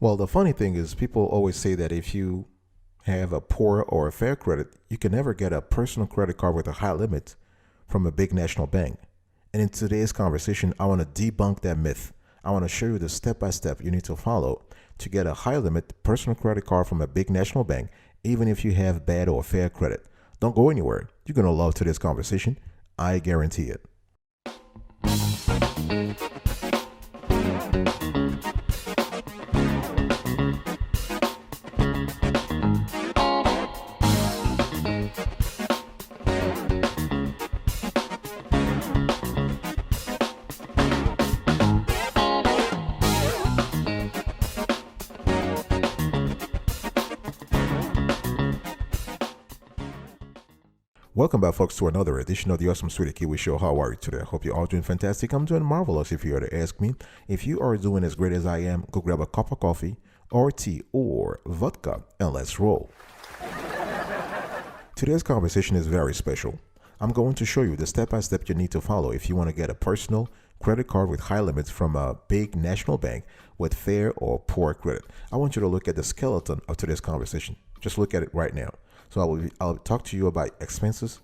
Well, the funny thing is, people always say that if you have a poor or a fair credit, you can never get a personal credit card with a high limit from a big national bank. And in today's conversation, I want to debunk that myth. I want to show you the step by step you need to follow to get a high limit personal credit card from a big national bank, even if you have bad or fair credit. Don't go anywhere. You're going to love today's conversation. I guarantee it. Welcome back, folks, to another edition of the Awesome Sweetie Kiwi Show. How are you today? I hope you're all doing fantastic. I'm doing marvelous, if you were to ask me. If you are doing as great as I am, go grab a cup of coffee or tea or vodka and let's roll. Today's conversation is very special. I'm going to show you the step-by-step you need to follow if you want to get a personal credit card with high limits from a big national bank with fair or poor credit. I want you to look at the skeleton of today's conversation. Just look at it right now. So I'll talk to you about expenses,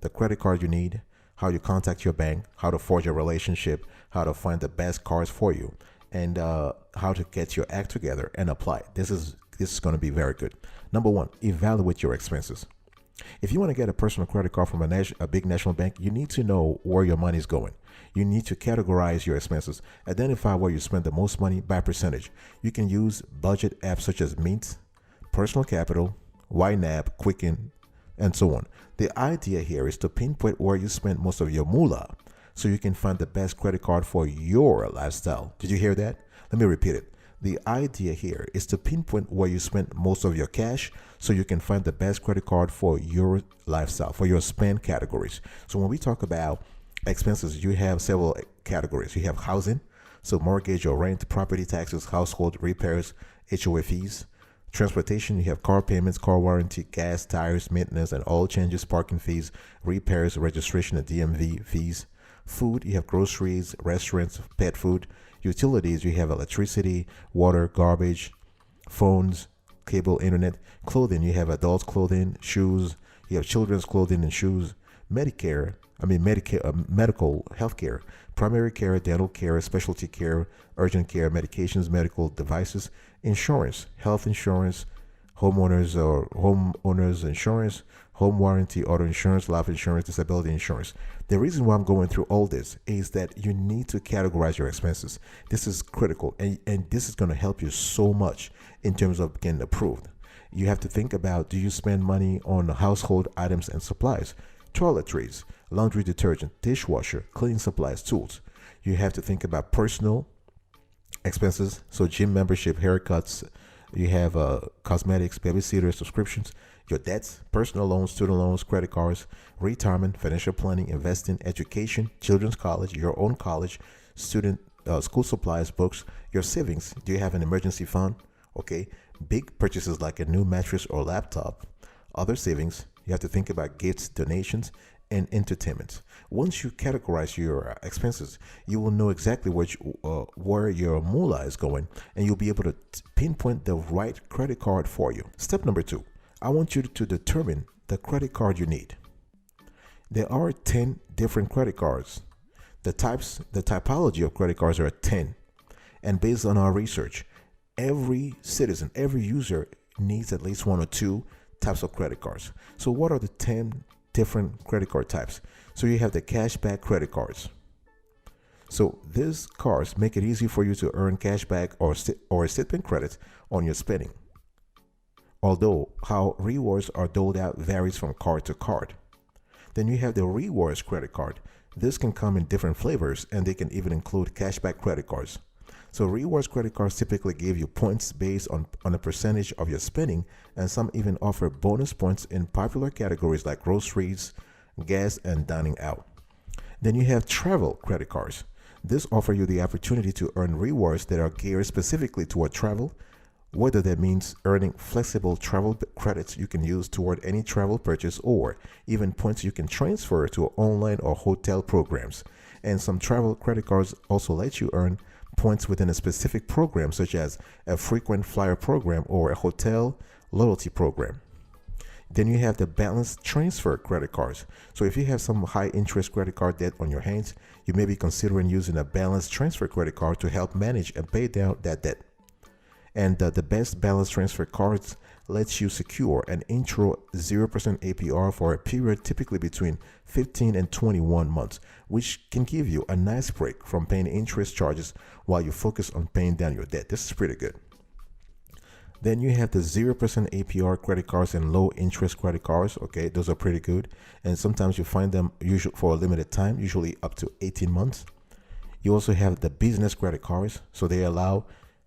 the credit card you need, how you contact your bank, how to forge a relationship, how to find the best cards for you, and how to get your act together and apply. This is going to be very good. Number one, evaluate your expenses. If you want to get a personal credit card from a big national bank, you need to know where your money is going. You need to categorize your expenses. Identify where you spend the most money by percentage. You can use budget apps such as Mint, Personal Capital, YNAB, Quicken, and so on. The idea here is to pinpoint where you spend most of your moolah so you can find the best credit card for your lifestyle. Did you hear that? Let me repeat it. The idea here is to pinpoint where you spend most of your cash so you can find the best credit card for your lifestyle, for your spend categories. So when we talk about expenses, you have several categories. You have housing, so mortgage or rent, property taxes, household repairs, HOA fees. Transportation, you have car payments, car warranty, gas, tires, maintenance, and oil changes, parking fees, repairs, registration, and DMV fees. Food, you have groceries, restaurants, pet food. Utilities, you have electricity, water, garbage, phones, cable, internet. Clothing, you have adult clothing, shoes. You have children's clothing and shoes. Medical healthcare, primary care, dental care, specialty care, urgent care, medications, medical devices, insurance, health insurance, homeowners insurance, home warranty, auto insurance, life insurance, disability insurance. The reason why I'm going through all this is that you need to categorize your expenses. This is critical, and this is going to help you so much in terms of getting approved. You have to think about, do you spend money on household items and supplies, toiletries, laundry detergent, dishwasher, cleaning supplies, tools. You have to think about personal expenses, so gym membership, haircuts. You have cosmetics, babysitter subscriptions, your debts, personal loans, student loans, credit cards, retirement, financial planning, investing, education, children's college, your own college, student school supplies, books, your savings. Do you have an emergency fund? Okay, big purchases like a new mattress or laptop, other savings. You have to think about gifts, donations, and entertainment. Once you categorize your expenses, you will know exactly where your moolah is going, and you'll be able to pinpoint the right credit card for you. Step number two, I want you to determine the credit card you need. There are 10 different credit cards. The typology of credit cards are 10. And based on our research, every citizen, every user needs at least one or two types of credit cards. So what are the 10 different credit card types? So you have the cashback credit cards. So these cards make it easy for you to earn cashback or statement credits on your spending. Although how rewards are doled out varies from card to card. Then you have the rewards credit card. This can come in different flavors, and they can even include cashback credit cards. So rewards credit cards typically give you points based on a percentage of your spending, and some even offer bonus points in popular categories like groceries, gas, and dining out. Then you have travel credit cards. This offers you the opportunity to earn rewards that are geared specifically toward travel, whether that means earning flexible travel credits you can use toward any travel purchase, or even points you can transfer to online or hotel programs. And some travel credit cards also let you earn points within a specific program, such as a frequent flyer program or a hotel loyalty program. Then you have the balance transfer credit cards. So if you have some high interest credit card debt on your hands, you may be considering using a balance transfer credit card to help manage and pay down that debt. And the best balance transfer cards lets you secure an intro 0% APR for a period typically between 15 and 21 months, which can give you a nice break from paying interest charges while you focus on paying down your debt. This is pretty good. Then you have the 0% APR credit cards and low interest credit cards. Okay, those are pretty good. And sometimes you find them usually for a limited time, usually up to 18 months. You also have the business credit cards. So they allow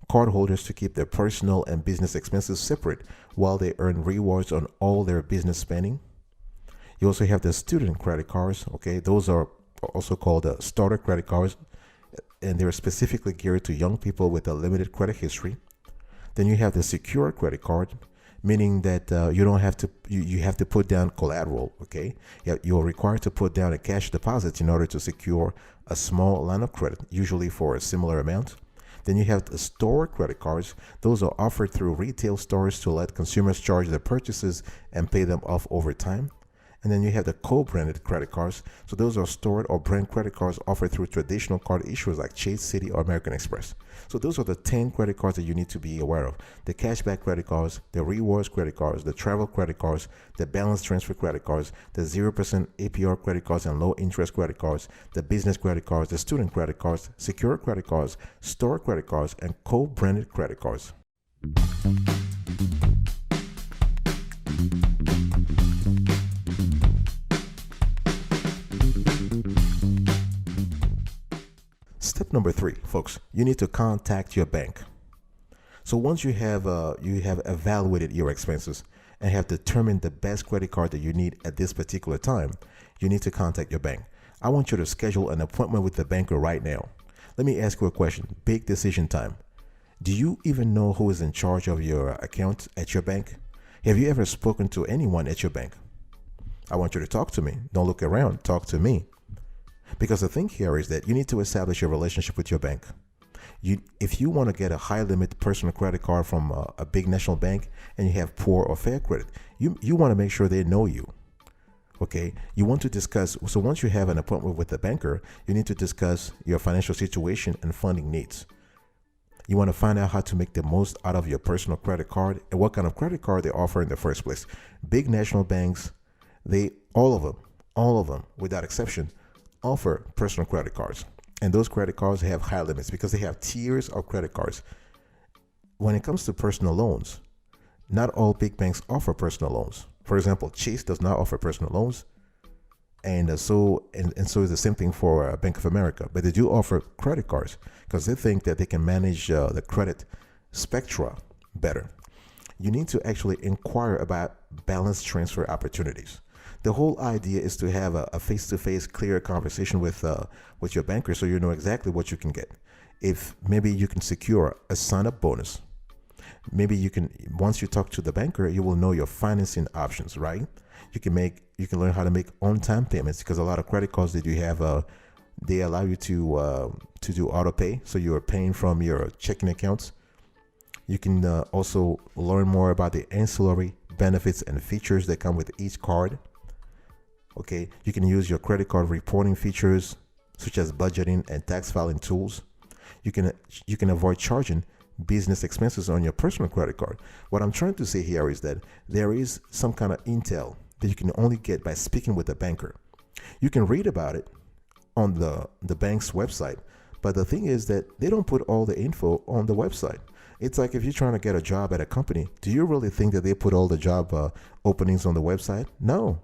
cardholders to keep their personal and business expenses separate while they earn rewards on all their business spending. You also have the student credit cards. Okay, those are also called the starter credit cards, and they're specifically geared to young people with a limited credit history. Then you have the secure credit card, meaning that you don't have to you have to put down collateral. Okay, you're required to put down a cash deposit in order to secure a small line of credit, usually for a similar amount. Then you have the store credit cards. Those are offered through retail stores to let consumers charge their purchases and pay them off over time. And then you have the co-branded credit cards. So those are stored or brand credit cards offered through traditional card issuers like Chase, Citi, or American Express. So those are the 10 credit cards that you need to be aware of. The cashback credit cards, the rewards credit cards, the travel credit cards, the balance transfer credit cards, the 0% APR credit cards and low interest credit cards, the business credit cards, the student credit cards, secure credit cards, store credit cards, and co-branded credit cards. Step number 3, folks, you need to contact your bank. So once you have evaluated your expenses and have determined the best credit card that you need at this particular time, you need to contact your bank. I want you to schedule an appointment with the banker right now. Let me ask you a question. Big decision time. Do you even know who is in charge of your account at your bank? Have you ever spoken to anyone at your bank? I want you to talk to me. Don't look around. Talk to me. Because the thing here is that you need to establish a relationship with your bank. If you want to get a high limit personal credit card from a big national bank and you have poor or fair credit, you want to make sure they know you. Okay, you want to discuss. So once you have an appointment with the banker, you need to discuss your financial situation and funding needs. You want to find out how to make the most out of your personal credit card and what kind of credit card they offer in the first place. Big national banks, all of them, without exception, offer personal credit cards. And those credit cards have high limits because they have tiers of credit cards. When it comes to personal loans, not all big banks offer personal loans. For example, Chase does not offer personal loans. And so is the same thing for Bank of America. But they do offer credit cards because they think that they can manage the credit spectra better. You need to actually inquire about balance transfer opportunities. The whole idea is to have a face-to-face, clear conversation with your banker so you know exactly what you can get. If maybe you can secure a sign-up bonus. Maybe you can, once you talk to the banker, you will know your financing options, right? You can learn how to make on-time payments because a lot of credit cards that you have, they allow you to do auto pay, so you are paying from your checking accounts. You can also learn more about the ancillary benefits and features that come with each card. Okay, you can use your credit card reporting features such as budgeting and tax filing tools. You can avoid charging business expenses on your personal credit card. What I'm trying to say here is that there is some kind of intel that you can only get by speaking with a banker. You can read about it on the bank's website, but the thing is that they don't put all the info on the website. It's like if you're trying to get a job at a company, do you really think that they put all the job openings on the website? No.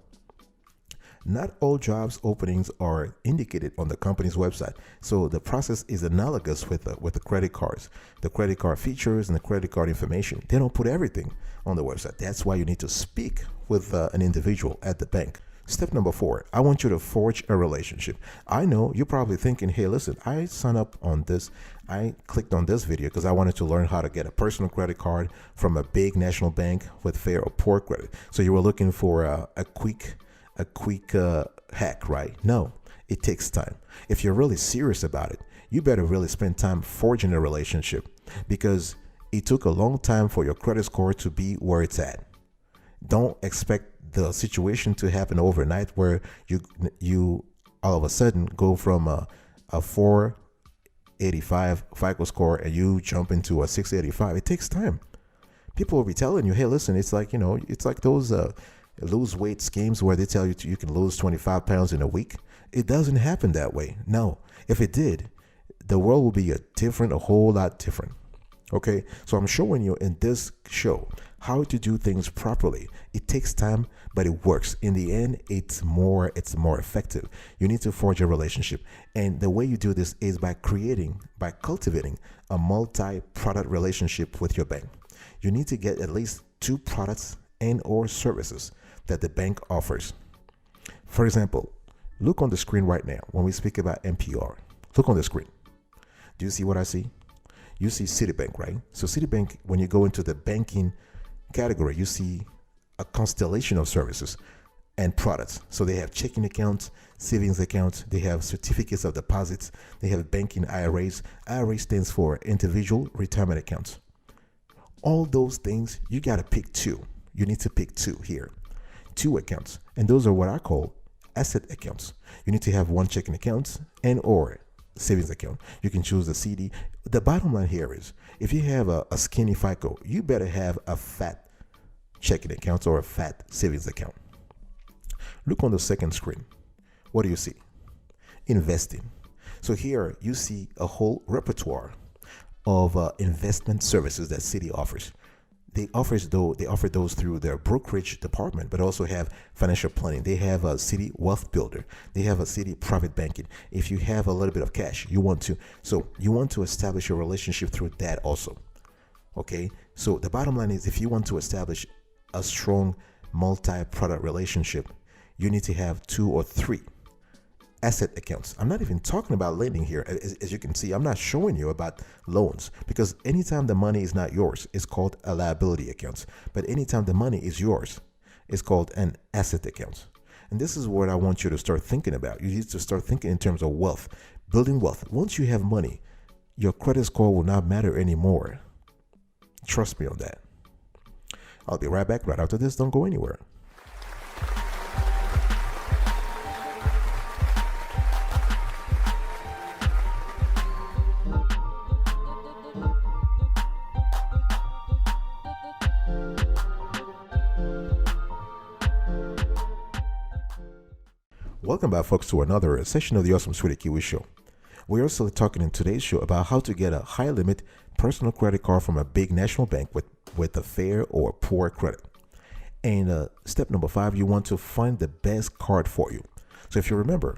Not all jobs openings are indicated on the company's website. So the process is analogous with the credit cards, the credit card features and the credit card information. They don't put everything on the website. That's why you need to speak with an individual at the bank. Step number 4, I want you to forge a relationship. I know you're probably thinking, hey, listen, I signed up on this. I clicked on this video because I wanted to learn how to get a personal credit card from a big national bank with fair or poor credit. So you were looking for a quick hack, right? No, it takes time. If you're really serious about it, you better really spend time forging a relationship, because it took a long time for your credit score to be where it's at. Don't expect the situation to happen overnight where you all of a sudden go from a 485 FICO score and you jump into a 685. It takes time. People will be telling you, hey, listen, it's like, it's like those lose weight schemes where they tell you you can lose 25 pounds in a week. It doesn't happen that way. No, if it did, the world will be a whole lot different. Okay, so I'm showing you in this show how to do things properly. It takes time, but it works. In the end, it's more effective. You need to forge a relationship. And the way you do this is by cultivating a multi-product relationship with your bank. You need to get at least 2 products and or services that the bank offers. For example, look on the screen right now when we speak about MPR. Look on the screen. Do you see what I see? You see Citibank, right? So Citibank, when you go into the banking category, you see a constellation of services and products. So they have checking accounts, savings accounts, they have certificates of deposits, they have banking IRAs. IRA stands for individual retirement accounts. All those things, you got to pick 2. You need to pick 2 here. 2 accounts. And those are what I call asset accounts. You need to have 1 checking account and or savings account. You can choose the CD. The bottom line here is, if you have a skinny FICO, you better have a fat checking account or a fat savings account. Look on the second screen. What do you see? Investing. So here you see a whole repertoire of investment services that Citi offers. They offer those through their brokerage department, but also have financial planning. They have a Citi Wealth Builder. They have a Citi Private Banking. If you have a little bit of cash, you want to establish a relationship through that also. Okay, so the bottom line is, if you want to establish a strong multi-product relationship, you need to have 2 or 3 asset accounts. I'm not even talking about lending here. As you can see, I'm not showing you about loans, because anytime the money is not yours, it's called a liability account. But anytime the money is yours, it's called an asset account. And this is what I want you to start thinking about. You need to start thinking in terms of wealth, building wealth. Once you have money, your credit score will not matter anymore. Trust me on that. I'll be right back right after this. Don't go anywhere. Welcome back, folks, to another session of the Awesome Sweetie Kiwi Show. We're also talking in today's show about how to get a high limit personal credit card from a big national bank with a fair or poor credit. And step number 5, you want to find the best card for you. So if you remember,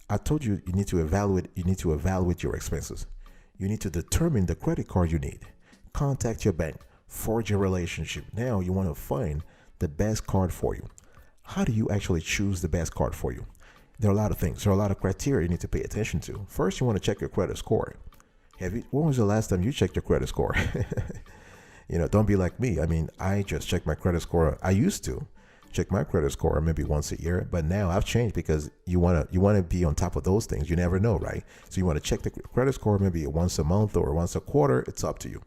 I told you you need to evaluate your expenses. You need to determine the credit card you need. Contact your bank, forge a relationship. Now you want to find the best card for you. How do you actually choose the best card for you? There are a lot of things. There are a lot of criteria you need to pay attention to. First, you want to check your credit score. When was the last time you checked your credit score? Don't be like me. I mean, I just check my credit score. I used to check my credit score maybe once a year, but now I've changed, because you want to be on top of those things. You never know, right? So you want to check the credit score maybe once a month or once a quarter. It's up to you.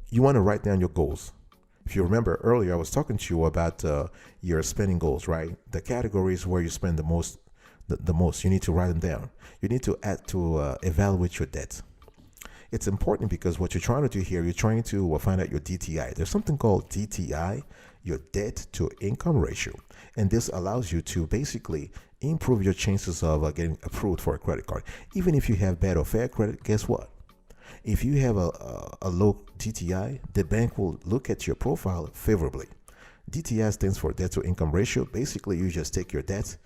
You want to write down your goals. If you remember earlier, I was talking to you about your spending goals, right? The categories where you spend the most. You need to write them down. You need to evaluate your debt. It's important, because what you're trying to do here, you're trying to find out your DTI. There's something called DTI, your debt to income ratio. And this allows you to basically improve your chances of getting approved for a credit card. Even if you have bad or fair credit, guess what? If you have a low DTI, the bank will look at your profile favorably. DTI stands for debt to income ratio. Basically, you just take your debt,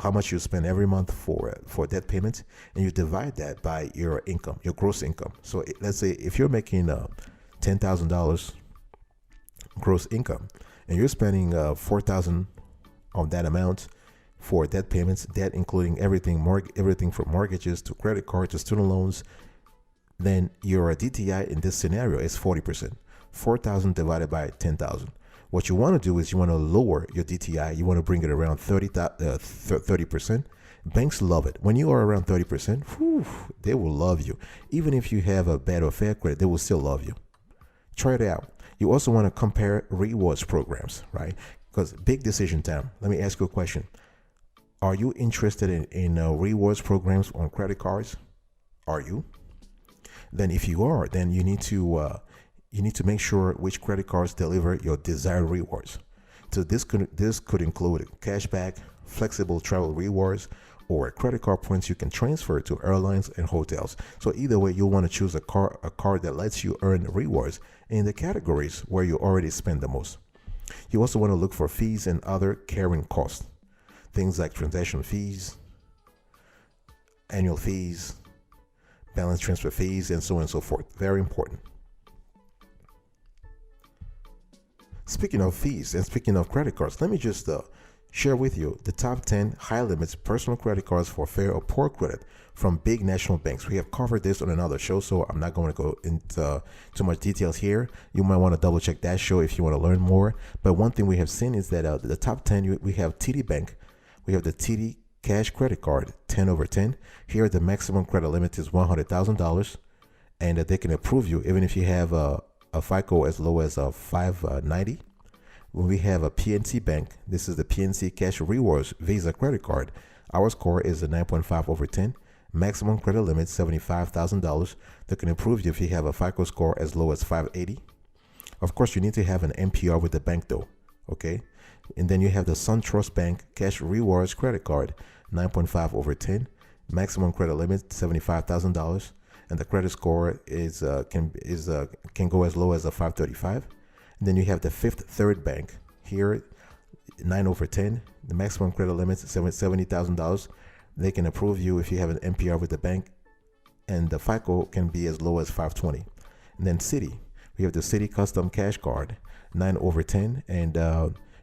how much you spend every month for debt payments, and you divide that by your income, your gross income. So let's say if you're making $10,000 gross income, and you're spending $4,000 on that amount for debt payments, debt including everything from mortgages to credit cards to student loans, then your DTI in this scenario is 40%. 4,000 divided by 10,000. What you want to do is you want to lower your DTI. You want to bring it around 30%. Banks love it. When you are around 30%, whew, they will love you. Even if you have a bad or fair credit, they will still love you. Try it out. You also want to compare rewards programs, right? Because big decision time. Let me ask you a question. Are you interested in rewards programs on credit cards? Are you? Then if you are, then you need to make sure which credit cards deliver your desired rewards. So this could include cashback, flexible travel rewards, or credit card points you can transfer to airlines and hotels. So either way, you'll want to choose a card that lets you earn rewards in the categories where you already spend the most. You also want to look for fees and other carrying costs. Things like transaction fees, annual fees, balance transfer fees, and so on and so forth. Very important. Speaking of fees and speaking of credit cards, let me just share with you the top 10 high limits personal credit cards for fair or poor credit from big national banks. We have covered this on another show, so I'm not going to go into too much details here. You might want to double check that show if you want to learn more. But one thing we have seen is that the top 10, we have TD Bank. We have the TD Cash Credit Card, 10 over 10. Here, the maximum credit limit is $100,000, and they can approve you even if you have a FICO as low as 590. When we have a PNC Bank, this is the PNC Cash Rewards Visa Credit Card. Our score is a 9.5 over 10. Maximum credit limit $75,000. They can approve you if you have a FICO score as low as 580. Of course, you need to have an MPR with the bank though, okay? And then you have the SunTrust Bank Cash Rewards Credit Card, 9.5 over 10. Maximum credit limit $75,000, and the credit score can go as low as a 535. And then you have the Fifth Third Bank here, 9 over 10. The maximum credit limit is $70,000. They can approve you if you have an MPR with the bank, and the FICO can be as low as 520. And then Citi, we have the Citi Custom Cash Card, 9 over 10, and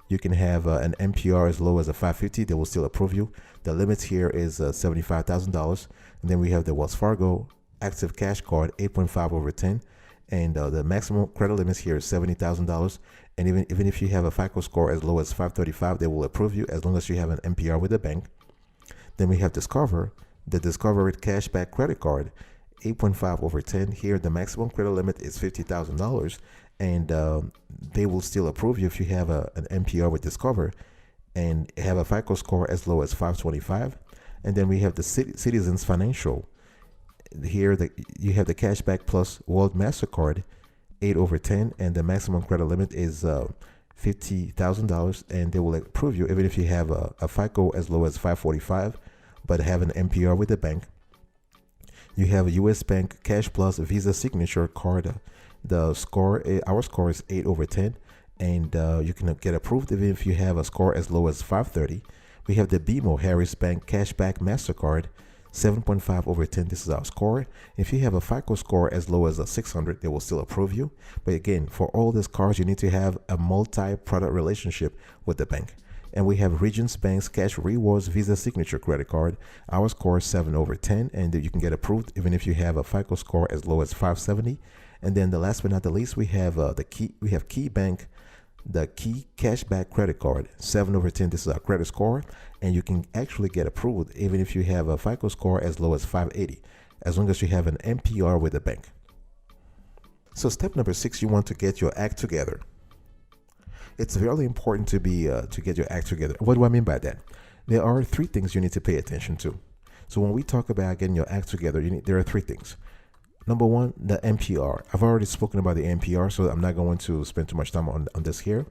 you can have an MPR as low as a 550. They will still approve you. The limit here is $75,000. And then we have the Wells Fargo Active Cash Card, 8.5 over 10. And the maximum credit limit here is $70,000. And even if you have a FICO score as low as 535, they will approve you as long as you have an MPR with the bank. Then we have Discover, the Discover Cashback Credit Card, 8.5 over 10. Here, the maximum credit limit is $50,000. And they will still approve you if you have an MPR with Discover and have a FICO score as low as 525. And then we have the Citizens Financial. Here, you have the Cashback Plus World MasterCard, 8 over 10, and the maximum credit limit is $50,000, and they will approve you even if you have a FICO as low as 545, but have an MPR with the bank. You have a U.S. Bank Cash Plus Visa Signature Card. Our score is 8 over 10, and you can get approved even if you have a score as low as 530. We have the BMO Harris Bank Cashback MasterCard, 7.5 over 10. This is our score. If you have a FICO score as low as a 600, they will still approve you. But again, for all these cards, you need to have a multi-product relationship with the bank. And we have Regions Bank's Cash Rewards Visa Signature Credit Card. Our score is 7 over 10, and you can get approved even if you have a FICO score as low as 570. And then the last but not the least, we have Key Bank, the Key Cashback Credit Card, 7 over 10. This is our credit score, and you can actually get approved even if you have a FICO score as low as 580, as long as you have an MPR with the bank. So step number 6, you want to get your act together. It's really important to get your act together. What do I mean by that? There are 3 things you need to pay attention to. So when we talk about getting your act together, there are 3 things. Number 1, the MPR. I've already spoken about the MPR, so I'm not going to spend too much time on this here.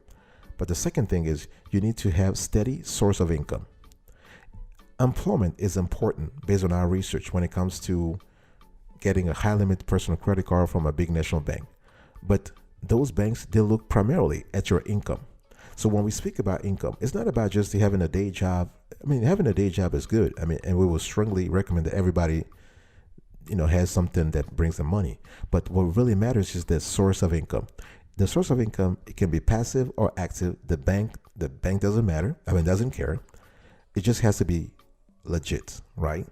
But the second thing is you need to have steady source of income. Employment is important based on our research when it comes to getting a high limit personal credit card from a big national bank. But those banks, they look primarily at your income. So when we speak about income, it's not about just having a day job. I mean, having a day job is good. I mean, and we will strongly recommend that everybody has something that brings them money. But what really matters is the source of income. The source of income, it can be passive or active. The bank doesn't matter. I mean, doesn't care. It just has to be legit, right?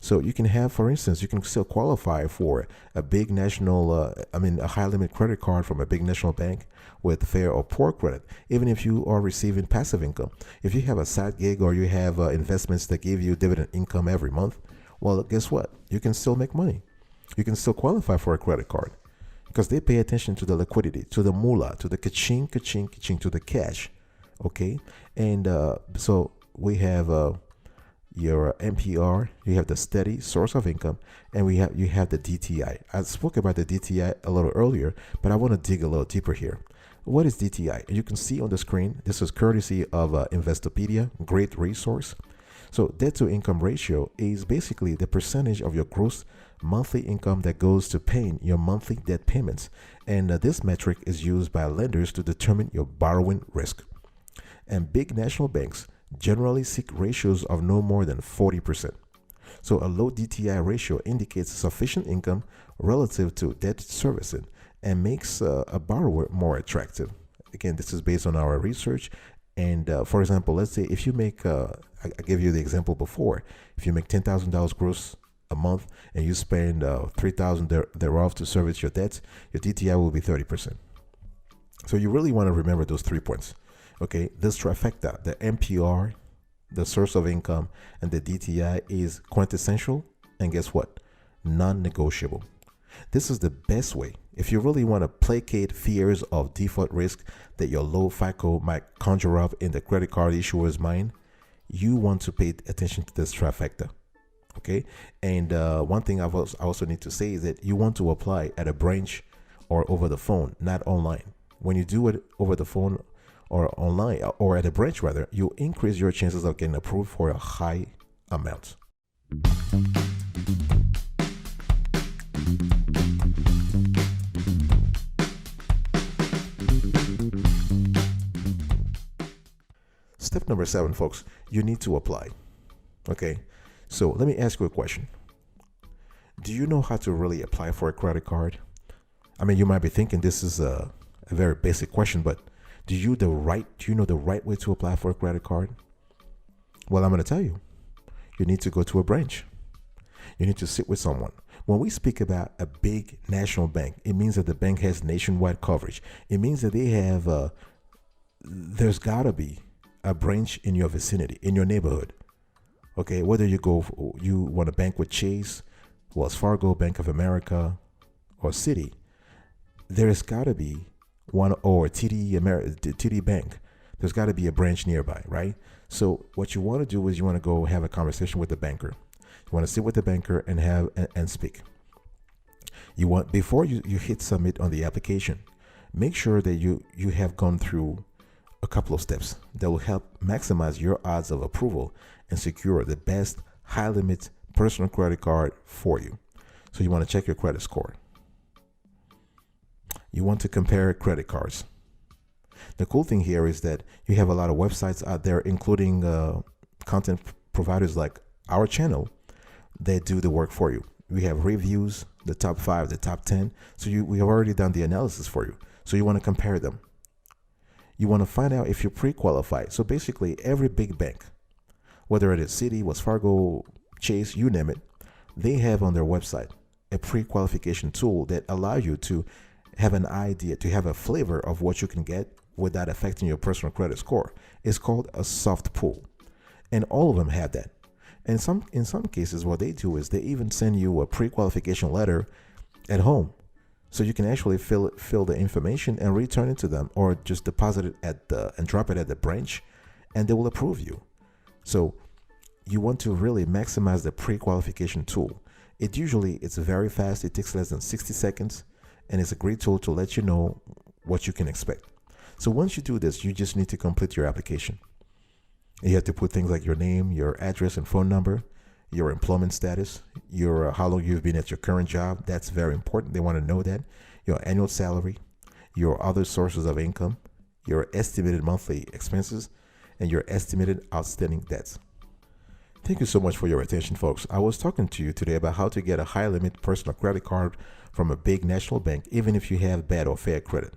So you can have, for instance, you can still qualify for a big national, a high limit credit card from a big national bank with fair or poor credit, even if you are receiving passive income. If you have a side gig or you have investments that give you dividend income every month, well, guess what? You can still make money. You can still qualify for a credit card because they pay attention to the liquidity, to the moolah, to the ka-ching, ka-ching, ka-ching, to the cash. Okay. And so we have your MPR, you have the steady source of income, and you have the DTI. I spoke about the DTI a little earlier, but I want to dig a little deeper here. What is DTI? You can see on the screen, this is courtesy of Investopedia, great resource. So debt to income ratio is basically the percentage of your gross monthly income that goes to paying your monthly debt payments. And this metric is used by lenders to determine your borrowing risk. And big national banks generally seek ratios of no more than 40%. So a low DTI ratio indicates sufficient income relative to debt servicing and makes a borrower more attractive. Again, this is based on our research. And for example, let's say if you make, I gave you the example before, if you make $10,000 gross a month and you spend $3,000 thereof to service your debts, your DTI will be 30%. So you really want to remember those 3 points. Okay, this trifecta, the MPR, the source of income, and the DTI is quintessential, and guess what? Non-negotiable. This is the best way. If you really want to placate fears of default risk that your low FICO might conjure up in the credit card issuer's mind, you want to pay attention to this trifecta. Okay, and one thing I also need to say is that you want to apply at a branch or over the phone, not online. When you do it over the phone or online or at a branch rather, you increase your chances of getting approved for a high amount. Step number 7, folks, you need to apply. Okay, so let me ask you a question. Do you know how to really apply for a credit card? I mean, you might be thinking this is a very basic question, but do you know the right way to apply for a credit card? Well, I'm going to tell you. You need to go to a branch. You need to sit with someone. When we speak about a big national bank, it means that the bank has nationwide coverage. It means that they have, there's got to be a branch in your vicinity, in your neighborhood. Okay, whether you want to bank with Chase, Wells Fargo, Bank of America, or Citi, there's got to be one, or TD Bank. There's got to be a branch nearby, right? So what you want to do is you want to go have a conversation with the banker. You want to sit with the banker and speak. You want, before you hit submit on the application, make sure that you have gone through a couple of steps that will help maximize your odds of approval and secure the best high limit personal credit card for you. So you want to check your credit score. You want to compare credit cards. The cool thing here is that you have a lot of websites out there, including content providers like our channel, that do the work for you. We have reviews, the top 5, the top 10. So we have already done the analysis for you. So you want to compare them. You want to find out if you're pre-qualified. So basically every big bank, whether it is Citi, Wells Fargo, Chase, you name it, they have on their website a pre-qualification tool that allows you to have an idea, to have a flavor of what you can get without affecting your personal credit score. It's called a soft pull, and all of them have that. And in some cases, what they do is they even send you a pre-qualification letter at home, so you can actually fill the information and return it to them, or just deposit it and drop it at the branch, and they will approve you. So you want to really maximize the pre-qualification tool. It's very fast. It takes less than 60 seconds. And it's a great tool to let you know what you can expect. So once you do this, you just need to complete your application. You have to put things like your name, your address and phone number, your employment status, your how long you've been at your current job. That's very important. They want to know that. Your annual salary, your other sources of income, your estimated monthly expenses, and your estimated outstanding debts. Thank you so much for your attention, folks. I was talking to you today about how to get a high limit personal credit card from a big national bank, even if you have bad or fair credit.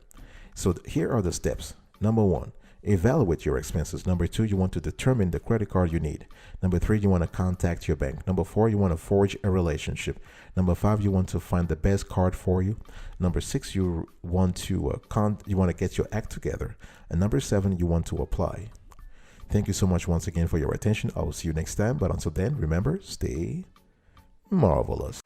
So here are the steps. Number 1, evaluate your expenses. Number 2, you want to determine the credit card you need. Number 3, you want to contact your bank. Number 4, you want to forge a relationship. Number 5, you want to find the best card for you. Number 6, you want to get your act together. And number 7, you want to apply. Thank you so much once again for your attention. I will see you next time. But until then, remember, stay marvelous.